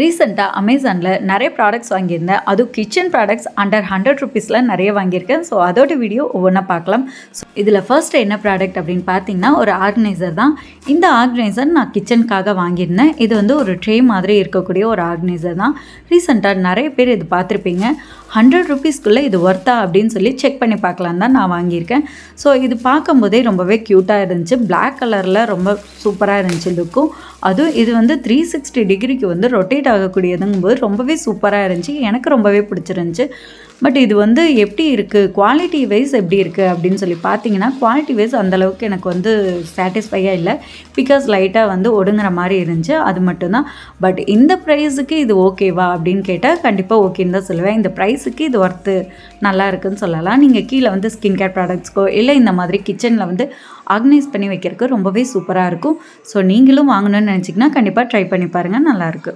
ரீசெண்டாக அமேசானில் நிறைய ப்ராடக்ட்ஸ் வாங்கியிருந்தேன். அதுவும் கிச்சன் ப்ராடக்ட்ஸ் அண்டர் 100 ருபீஸில் நிறைய வாங்கியிருக்கேன். ஸோ அதோட வீடியோ ஒவ்வொன்றா பார்க்கலாம். ஸோ இதில் ஃபர்ஸ்ட் என்ன ப்ராடக்ட் அப்படின்னு பார்த்தீங்கன்னா ஒரு ஆர்கனைசர் தான். இந்த ஆர்கனைசர் நான் கிச்சனுக்காக வாங்கியிருந்தேன். இது வந்து ஒரு ட்ரே மாதிரி இருக்கக்கூடிய ஒரு ஆர்கனைசர் தான். ரீசெண்டாக நிறைய பேர் இது பார்த்துருப்பீங்க. 100 ருபீஸ்க்குள்ளே இது ஒர்த்தா அப்படின்னு சொல்லி செக் பண்ணி பார்க்கலாம் தான் நான் வாங்கியிருக்கேன். ஸோ இது பார்க்கும்போதே ரொம்பவே க்யூட்டாக இருந்துச்சு. பிளாக் கலரில் ரொம்ப சூப்பராக இருந்துச்சு லுக்கும். அதுவும் இது வந்து 360 டிகிரிக்கு வந்து ரொட்டேட் ஆகக்கூடியதுங்கும்போது ரொம்பவே சூப்பராக இருந்துச்சு. எனக்கு ரொம்பவே பிடிச்சிருந்துச்சு. பட் இது வந்து எப்படி இருக்குது, குவாலிட்டி வைஸ் எப்படி இருக்குது அப்படின்னு சொல்லி பார்த்தீங்கன்னா, குவாலிட்டி வைஸ் அந்தளவுக்கு எனக்கு வந்து சாட்டிஸ்ஃபையாக இல்லை. பிகாஸ் லைட்டாக வந்து ஒடுங்குற மாதிரி இருந்துச்சு, அது மட்டும்தான். பட் இந்த ப்ரைஸுக்கு இது ஓகேவா அப்படின்னு கேட்டால் கண்டிப்பாக ஓகேன்னு தான் சொல்லுவேன். இந்த ப்ரைஸுக்கு இது ஒர்த்து நல்லா இருக்குன்னு சொல்லலாம். நீங்கள் கீழே வந்து ஸ்கின் கேர் ப்ராடக்ட்ஸ்க்கோ இல்லை இந்த மாதிரி கிச்சனில் வந்து ஆர்கனைஸ் பண்ணி வைக்கிறதுக்கு ரொம்பவே சூப்பராக இருக்கும். ஸோ நீங்களும் வாங்கணும்னு நினச்சிங்கன்னா கண்டிப்பாக ட்ரை பண்ணி பாருங்கள், நல்லாயிருக்கு.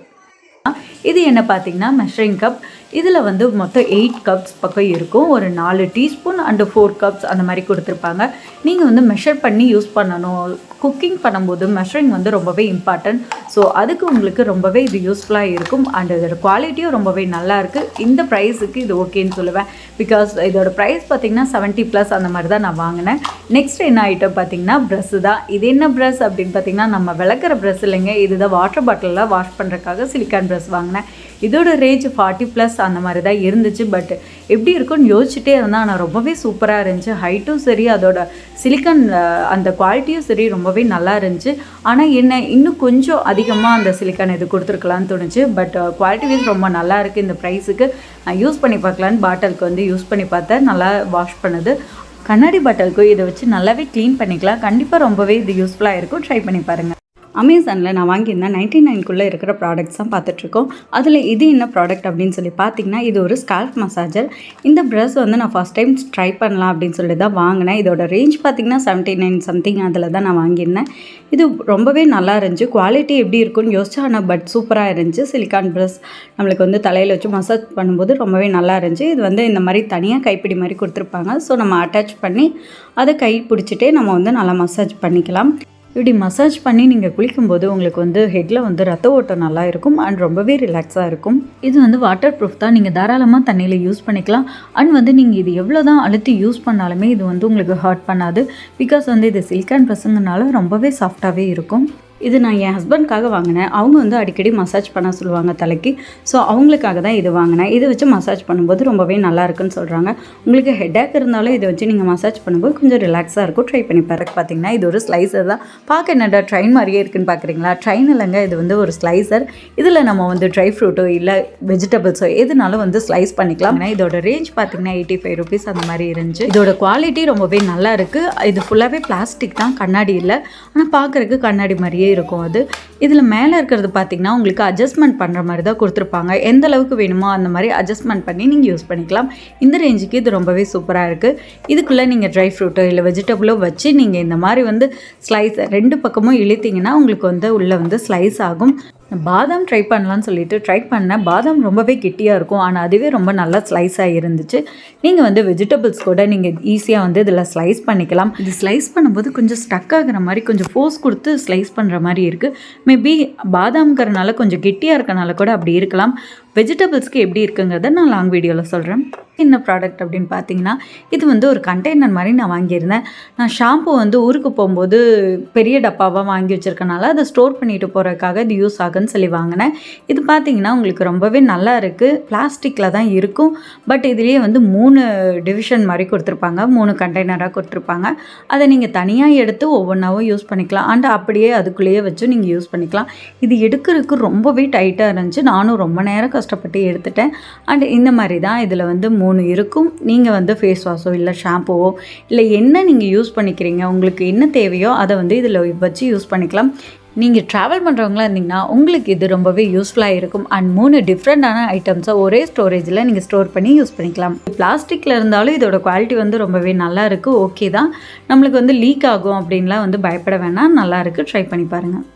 இது என்ன பார்த்தீங்கன்னா மெஷரிங் கப். இதில் வந்து மொத்தம் 8 கப்ஸ் பக்கம் இருக்கும். ஒரு 4 டீஸ்பூன் அண்டு 4 கப்ஸ் அந்த மாதிரி கொடுத்துருப்பாங்க. நீங்கள் வந்து மெஷர் பண்ணி யூஸ் பண்ணணும். குக்கிங் பண்ணும்போது மெஷரிங் வந்து ரொம்பவே இம்பார்ட்டன்ட். ஸோ அதுக்கு உங்களுக்கு ரொம்பவே இது யூஸ்ஃபுல்லாக இருக்கும். அண்ட் இதோட குவாலிட்டியும் ரொம்பவே நல்லாயிருக்கு. இந்த ப்ரைஸுக்கு இது ஓகேன்னு சொல்லுவேன். பிகாஸ் இதோட ப்ரைஸ் பார்த்திங்கன்னா 70+ அந்த மாதிரி தான் நான் வாங்கினேன். நெக்ஸ்ட் என்ன ஐட்டம் பார்த்திங்கன்னா ப்ரஷ்ஷு தான். இது என்ன ப்ரஷ் அப்படின்னு பார்த்திங்கன்னா நம்ம விளக்குற ப்ரஷ் இல்லைங்க. இதுதான் வாட்டர் பாட்டிலில் வாஷ் பண்ணுறதுக்காக சிலிக்கான் ப்ரஷ் வாங்கினேன். இதோட ரேஞ்ச் 40+ அந்த மாதிரி தான் இருந்துச்சு. பட் எப்படி இருக்குன்னு யோசிச்சுட்டே இருந்தால் ஆனால் ரொம்பவே சூப்பராக இருந்துச்சு. ஹைட்டும் சரி, அதோட சிலிக்கான் அந்த குவாலிட்டியும் சரி ரொம்பவே நல்லா இருந்துச்சு. ஆனால் என்ன இன்னும் கொஞ்சம் அதிகமாக அந்த சிலிக்கான் இது கொடுத்துருக்கலான்னு தோணுச்சு. பட் குவாலிட்டி வைஸ் ரொம்ப நல்லா இருக்குது. இந்த ப்ரைஸுக்கு நான் யூஸ் பண்ணி பார்க்கலான்னு பாட்டிலுக்கு வந்து யூஸ் பண்ணி பார்த்தேன். நல்லா வாஷ் பண்ணுது. கண்ணாடி பாட்டிலுக்கும் இதை வச்சு நல்லாவே க்ளீன் பண்ணிக்கலாம். கண்டிப்பாக ரொம்பவே இது யூஸ்ஃபுல்லாக இருக்கும். ட்ரை பண்ணி பாருங்கள். அமேசானில் நான் வாங்கியிருந்தேன் 99க்குள்ளே இருக்கிற ப்ராடக்ட்ஸ் தான் பார்த்துட்ருக்கோம். அதில் இது என்ன ப்ராடக்ட் அப்படின்னு சொல்லி பார்த்தீங்கன்னா, இது ஒரு ஸ்கால்ப் மசாஜர். இந்த ப்ரஷ் வந்து நான் ஃபஸ்ட் டைம் ட்ரை பண்ணலாம் அப்படின்னு சொல்லி தான் வாங்கினேன். இதோட ரேஞ்ச் பார்த்திங்கன்னா 79 சம்திங் அதில் தான் நான் வாங்கியிருந்தேன். இது ரொம்பவே நல்லா இருந்துச்சு. குவாலிட்டி எப்படி இருக்குன்னு யோசிச்சா, ஆனால் பட் சூப்பராக இருந்துச்சு. சிலிக்கான் ப்ரஷ் நம்மளுக்கு வந்து தலையில் வச்சு மசாஜ் பண்ணும்போது ரொம்பவே நல்லா இருந்துச்சு. இது வந்து இந்த மாதிரி தனியாக கைப்பிடி மாதிரி கொடுத்துருப்பாங்க. ஸோ நம்ம அட்டாச் பண்ணி அதை கை பிடிச்சிட்டே நம்ம வந்து நல்லா மசாஜ் பண்ணிக்கலாம். இப்படி மசாஜ் பண்ணி நீங்கள் குளிக்கும்போது உங்களுக்கு வந்து ஹெட்டில் வந்து ரத்த ஓட்டம் நல்லா இருக்கும் அண்ட் ரொம்பவே ரிலாக்ஸாக இருக்கும். இது வந்து வாட்டர் ப்ரூஃப் தான். நீங்கள் தாராளமாக தண்ணியில் யூஸ் பண்ணிக்கலாம். அண்ட் வந்து நீங்கள் இது எவ்வளோ தான் அழுத்தி யூஸ் பண்ணாலுமே இது வந்து உங்களுக்கு ஹர்ட் பண்ணாது. பிகாஸ் வந்து இது சிலிக்கான் ப்ரஷ்ஷுங்கனால ரொம்பவே சாஃப்டாகவே இருக்கும். இது நான் என் ஹஸ்பண்ட்காக வாங்கினேன். அவங்க வந்து அடிக்கடி மசாஜ் பண்ண சொல்லுவாங்க தலைக்கு. ஸோ அவங்களுக்காக தான் இது வாங்கினேன். இதை வச்சு மசாஜ் பண்ணும்போது ரொம்பவே நல்லா இருக்குன்னு சொல்கிறாங்க. உங்களுக்கு ஹெட்டேக் இருந்தாலும் இதை வச்சு நீங்கள் மசாஜ் பண்ணும்போது கொஞ்சம் ரிலாக்ஸாக இருக்கும். ட்ரை பண்ணி பாருங்க. பார்த்தீங்கன்னா இது ஒரு ஸ்லைசர் தான். பார்க்க என்னடா ட்ரெயின் மாதிரியே இருக்குன்னு பார்க்குறீங்களா? ட்ரெயின் இல்லைங்க, இது வந்து ஒரு ஸ்லைசர். இதில் நம்ம வந்து ட்ரை ஃப்ரூட்டோ இல்லை வெஜிடபிள்ஸோ எதுனாலும் வந்து ஸ்லைஸ் பண்ணிக்கலாம். இதோட ரேஞ்ச் பார்த்தீங்கன்னா 85 ருபீஸ் அந்த மாதிரி இருந்துச்சு. இதோட குவாலிட்டி ரொம்பவே நல்லா இருக்குது. இது ஃபுல்லாகவே பிளாஸ்டிக் தான், கண்ணாடி இல்லை. ஆனால் பார்க்குறதுக்கு கண்ணாடி மாதிரியே இருக்கும். அது இதில் மேலே இருக்கிறது பார்த்திங்கன்னா உங்களுக்கு அட்ஜஸ்ட்மெண்ட் பண்ணுற மாதிரி தான் கொடுத்துருப்பாங்க. எந்த அளவுக்கு வேணுமோ அந்த மாதிரி அட்ஜஸ்ட்மெண்ட் பண்ணி நீங்கள் யூஸ் பண்ணிக்கலாம். இந்த ரேஞ்சுக்கு இது ரொம்பவே சூப்பராக இருக்குது. இதுக்குள்ளே நீங்கள் ட்ரை ஃப்ரூட்டோ இல்லை வெஜிடபிளோ வச்சு நீங்கள் இந்த மாதிரி வந்து ஸ்லைஸ் 2 பக்கமும் இழுத்திங்கன்னா உங்களுக்கு வந்து உள்ளே வந்து ஸ்லைஸ் ஆகும். பாதாம் ட்ரை பண்ணலான்னு சொல்லிட்டு ட்ரை பண்ணேன். பாதாம் ரொம்பவே கெட்டியாக இருக்கும். ஆனால் அதுவே ரொம்ப நல்லா ஸ்லைஸாக இருந்துச்சு. நீங்கள் வந்து வெஜிடபிள்ஸ் கூட நீங்கள் ஈஸியாக வந்து இதில் ஸ்லைஸ் பண்ணிக்கலாம். இது ஸ்லைஸ் பண்ணும்போது கொஞ்சம் ஸ்டக் ஆகிற மாதிரி கொஞ்சம் ஃபோர்ஸ் கொடுத்து ஸ்லைஸ் பண்ணுற மாதிரி இருக்குது. மேபி பாதாம்ங்கிறனால கொஞ்சம் கெட்டியாக இருக்கனால கூட அப்படி இருக்கலாம். வெஜிடபிள்ஸ்க்கு எப்படி இருக்குங்கிறத நான் லாங் வீடியோவில் சொல்கிறேன். என்ன ப்ராடக்ட் அப்படின்னு பார்த்தீங்கன்னா, இது வந்து ஒரு கண்டெய்னர் மாதிரி நான் வாங்கியிருந்தேன். நான் ஷாம்பு வந்து ஊருக்கு போகும்போது பெரிய டப்பாவாக வாங்கி வச்சுருக்கனால அதை ஸ்டோர் பண்ணிட்டு போகிறதுக்காக இது யூஸ் ஆகுன்னு சொல்லி வாங்கினேன். இது பார்த்தீங்கன்னா உங்களுக்கு ரொம்பவே நல்லா இருக்குது. பிளாஸ்டிக்கில் தான் இருக்கும். பட் இதுலேயே வந்து 3 டிவிஷன் மாதிரி கொடுத்துருப்பாங்க. 3 கண்டெய்னராக கொடுத்துருப்பாங்க. அதை நீங்கள் தனியாக எடுத்து ஒவ்வொன்றாவும் யூஸ் பண்ணிக்கலாம். அண்ட் அப்படியே அதுக்குள்ளேயே வச்சு நீங்கள் யூஸ் பண்ணிக்கலாம். இது எடுக்கிறதுக்கு ரொம்பவே டைட்டாக இருந்துச்சு. நானும் ரொம்ப நேரம் கஷ்டப்பட்டு எடுத்துட்டேன். அண்ட் இந்த மாதிரி தான் இதில் வந்து 3 இருக்கும். நீங்கள் வந்து ஃபேஸ் வாஷோ இல்லை ஷாம்புவோ இல்லை என்ன நீங்கள் யூஸ் பண்ணிக்கிறீங்க, உங்களுக்கு என்ன தேவையோ அதை வந்து இதில் வச்சு யூஸ் பண்ணிக்கலாம். நீங்கள் ட்ராவல் பண்ணுறவங்களா இருந்தீங்கன்னா உங்களுக்கு இது ரொம்பவே யூஸ்ஃபுல்லாக இருக்கும். அண்ட் 3 டிஃப்ரெண்ட்டான ஐட்டம்ஸை ஒரே ஸ்டோரேஜில் நீங்கள் ஸ்டோர் பண்ணி யூஸ் பண்ணிக்கலாம். பிளாஸ்டிக்கில் இருந்தாலும் இதோட குவாலிட்டி வந்து ரொம்பவே நல்லா இருக்குது. ஓகே தான், நம்மளுக்கு வந்து லீக் ஆகும் அப்படின்லாம் வந்து பயப்பட வேணாம். நல்லா இருக்குது. ட்ரை பண்ணி பாருங்கள்.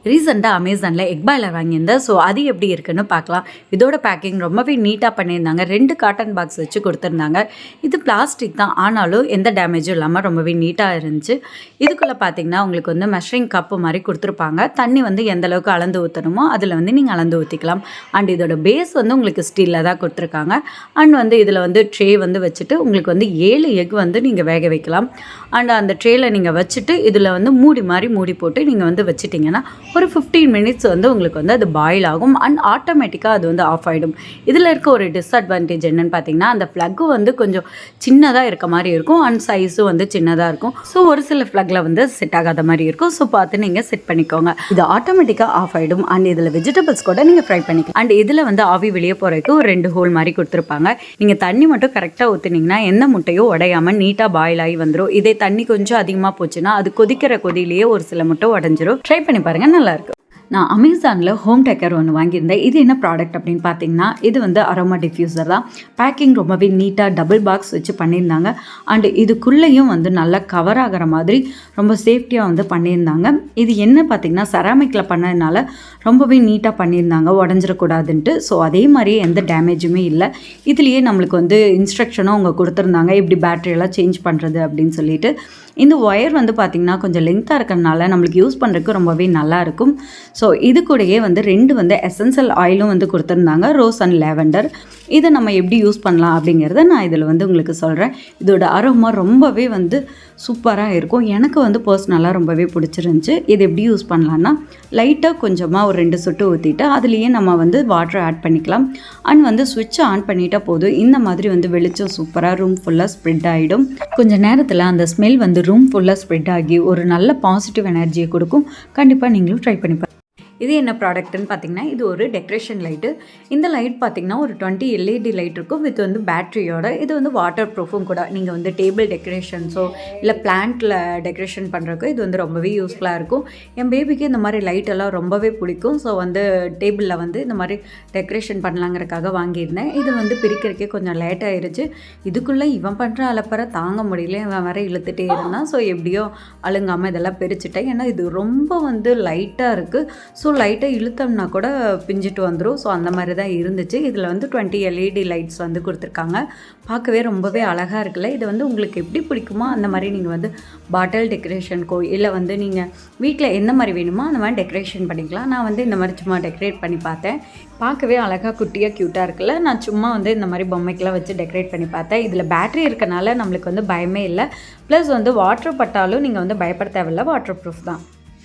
ரீசெண்டாக அமேசானில் எக் பாய்லர் வாங்கியிருந்தேன். ஸோ அது எப்படி இருக்குன்னு பார்க்கலாம். இதோட பேக்கிங் ரொம்பவே நீட்டாக பண்ணியிருந்தாங்க. 2 காட்டன் பாக்ஸ் வச்சு கொடுத்துருந்தாங்க. இது பிளாஸ்டிக் தான், ஆனாலும் எந்த டேமேஜும் இல்லாமல் ரொம்பவே நீட்டாக இருந்துச்சு. இதுக்குள்ளே பார்த்தீங்கன்னா உங்களுக்கு வந்து மெஷரிங் கப்பு மாதிரி கொடுத்துருப்பாங்க. தண்ணி வந்து எந்த அளவுக்கு அளந்து ஊற்றணுமோ அதில் வந்து நீங்கள் அளந்து ஊற்றிக்கலாம். அண்ட் இதோட பேஸ் வந்து உங்களுக்கு ஸ்டீலில் தான் கொடுத்துருக்காங்க. அண்ட் வந்து இதில் வந்து ட்ரே வந்து வச்சுட்டு உங்களுக்கு வந்து 7 எக் வந்து நீங்கள் வேக வைக்கலாம். அண்ட் அந்த ட்ரேயில் நீங்கள் வச்சுட்டு இதில் வந்து மூடி போட்டு நீங்கள் வந்து வச்சுட்டிங்கன்னா ஒரு 15 மினிட்ஸ் வந்து உங்களுக்கு வந்து அது பாயில் ஆகும். அண்ட் ஆட்டோமேட்டிக்காக அது வந்து ஆஃப் ஆகிடும். இதில் இருக்க ஒரு டிஸ்அட்வான்டேஜ் என்னென்னு பார்த்தீங்கன்னா, அந்த ஃப்ளக்கு வந்து கொஞ்சம் சின்னதாக இருக்க மாதிரி இருக்கும். அண்ட் சைஸும் வந்து சின்னதாக இருக்கும். ஸோ ஒரு சில ஃப்ளக்கில் வந்து செட் ஆகாத மாதிரி இருக்கும். ஸோ பார்த்து நீங்கள் செட் பண்ணிக்கோங்க. இது ஆட்டோமேட்டிக்காக ஆஃப் ஆகிடும். அண்ட் இதில் வெஜிடபிள்ஸ் கூட நீங்கள் ஃப்ரை பண்ணிக்கலாம். அண்ட் இதில் வந்து ஆவி வெளியே போகிறதுக்கு ஒரு 2 ஹோல் மாதிரி கொடுத்துருப்பாங்க. நீங்கள் தண்ணி மட்டும் கரெக்டாக ஊற்றுனீங்கன்னா எந்த முட்டையும் உடையாமல் நீட்டாக பாயில் ஆகி வந்துடும். இதே தண்ணி கொஞ்சம் அதிகமாக போச்சுன்னா அது கொதிக்கிற கொதியிலேயே ஒரு சில முட்டை உடஞ்சிரும். ட்ரை பண்ணி பாருங்கள், நல்லாயிருக்கும். நான் அமேசானில் ஹோம் டேக்கர் ஒன்று வாங்கியிருந்தேன். இது என்ன ப்ராடக்ட் அப்படின்னு பார்த்தீங்கன்னா, இது வந்து அரோமா டிஃப்யூசர் தான். பேக்கிங் ரொம்பவே நீட்டாக டபுள் பாக்ஸ் வச்சு பண்ணியிருந்தாங்க. அண்டு இதுக்குள்ளேயும் வந்து நல்லா கவர் ஆகிற மாதிரி ரொம்ப சேஃப்டியாக வந்து பண்ணியிருந்தாங்க. இது என்ன பார்த்தீங்கன்னா, செராமிக்கில் பண்ணதுனால ரொம்பவே நீட்டாக பண்ணியிருந்தாங்க, உடஞ்சிடக்கூடாதுன்ட்டு. ஸோ அதே மாதிரியே எந்த டேமேஜுமே இல்லை. இதுலேயே நம்மளுக்கு வந்து இன்ஸ்ட்ரக்ஷனும் அவங்க கொடுத்துருந்தாங்க, இப்படி பேட்டரியெல்லாம் சேஞ்ச் பண்ணுறது அப்படின்னு சொல்லிட்டு. இந்த ஒயர் வந்து பார்த்திங்கன்னா கொஞ்சம் லென்த்தாக இருக்கிறதுனால நம்மளுக்கு யூஸ் பண்ணுறதுக்கு ரொம்பவே நல்லாயிருக்கும். ஸோ இது கூடயே வந்து 2 வந்து எசென்சியல் ஆயிலும் வந்து கொடுத்துருந்தாங்க, ரோஸ் அண்ட் லேவெண்டர். இதை நம்ம எப்படி யூஸ் பண்ணலாம் அப்படிங்கிறத நான் இதில் வந்து உங்களுக்கு சொல்கிறேன். இதோட அரோமா ரொம்பவே வந்து சூப்பராக இருக்கும். எனக்கு வந்து பர்சனலாக ரொம்பவே பிடிச்சிருந்துச்சி. இது எப்படி யூஸ் பண்ணலான்னா, லைட்டாக கொஞ்சமாக ஒரு 2 சொட்டு ஊற்றிட்டு அதுலேயே நம்ம வந்து வாட்டர் ஆட் பண்ணிக்கலாம். அண்ட் வந்து ஸ்விட்சை ஆன் பண்ணிட்டால் போதும், இந்த மாதிரி வந்து வெளிச்சம் சூப்பராக ரூம் ஃபுல்லாக ஸ்ப்ரெட் ஆகிடும். கொஞ்சம் நேரத்தில் அந்த ஸ்மெல் வந்து ரூம் ஃபுல்லாக ஸ்ப்ரெட் ஆகி ஒரு நல்ல பாசிட்டிவ் எனர்ஜியை கொடுக்கும். கண்டிப்பாக நீங்களும் ட்ரை பண்ணி பாருங்கள். இது என்ன ப்ராடக்ட்னு பார்த்தீங்கன்னா, இது ஒரு டெக்கரேஷன் லைட்டு. இந்த லைட் பார்த்தீங்கன்னா ஒரு 20 எல்இடி லைட் இருக்கும் வித் வந்து பேட்டரியோட. இது வந்து வாட்டர் ப்ரூஃபும் கூட. நீங்கள் வந்து டேபிள் டெக்கரேஷன்ஸோ இல்லை பிளான்ட்டில் டெக்கரேஷன் பண்ணுறதுக்கோ இது வந்து ரொம்பவே யூஸ்ஃபுல்லாக இருக்கும். என் பேபிக்கு இந்த மாதிரி லைட்டெல்லாம் ரொம்பவே பிடிக்கும். ஸோ வந்து டேபிளில் வந்து இந்த மாதிரி டெக்கரேஷன் பண்ணலாங்கிறக்காக வாங்கியிருந்தேன். இது வந்து பிரிக்கிறதுக்கே கொஞ்சம் லேட் ஆயிடுச்சு. இதுக்குள்ளே இவன் பண்ணுற அலப்பறை தாங்க முடியல, இவன் வர இழுத்துட்டே இருந்தான். ஸோ எப்படியோ அழுங்காமல் இதெல்லாம் பிரிச்சுட்டேன். ஏன்னா இது ரொம்ப வந்து லைட்டாக இருக்குது. ஸோ லைட்டாக இழுத்தோம்னா கூட பிஞ்சிட்டு வந்துடும். ஸோ அந்த மாதிரி தான் இருந்துச்சு. இதில் வந்து 20 எல்இடி லைட்ஸ் வந்து கொடுத்துருக்காங்க. பார்க்கவே ரொம்பவே அழகாக இருக்குல்ல. இது வந்து உங்களுக்கு எப்படி பிடிக்குமோ அந்த மாதிரி நீங்கள் வந்து பாட்டில் டெக்கரேஷனுக்கோ இல்லை வந்து நீங்கள் வீட்டில் எந்த மாதிரி வேணுமோ அந்த மாதிரி டெக்கரேஷன் பண்ணிக்கலாம். நான் வந்து இந்த மாதிரி சும்மா டெக்கரேட் பண்ணி பார்த்தேன். பார்க்கவே அழகாக குட்டியாக க்யூட்டாக இருக்குல்ல. நான் சும்மா வந்து இந்த மாதிரி பொம்மைக்கெலாம் வச்சு டெக்கரேட் பண்ணி பார்த்தேன். இதில் பேட்டரி இருக்கனால நம்மளுக்கு வந்து பயமே இல்லை. ப்ளஸ் வந்து வாட்டர் பட்டாலும் நீங்கள் வந்து பயப்பட தேவையில்லை, வாட்டர் ப்ரூஃப் தான்.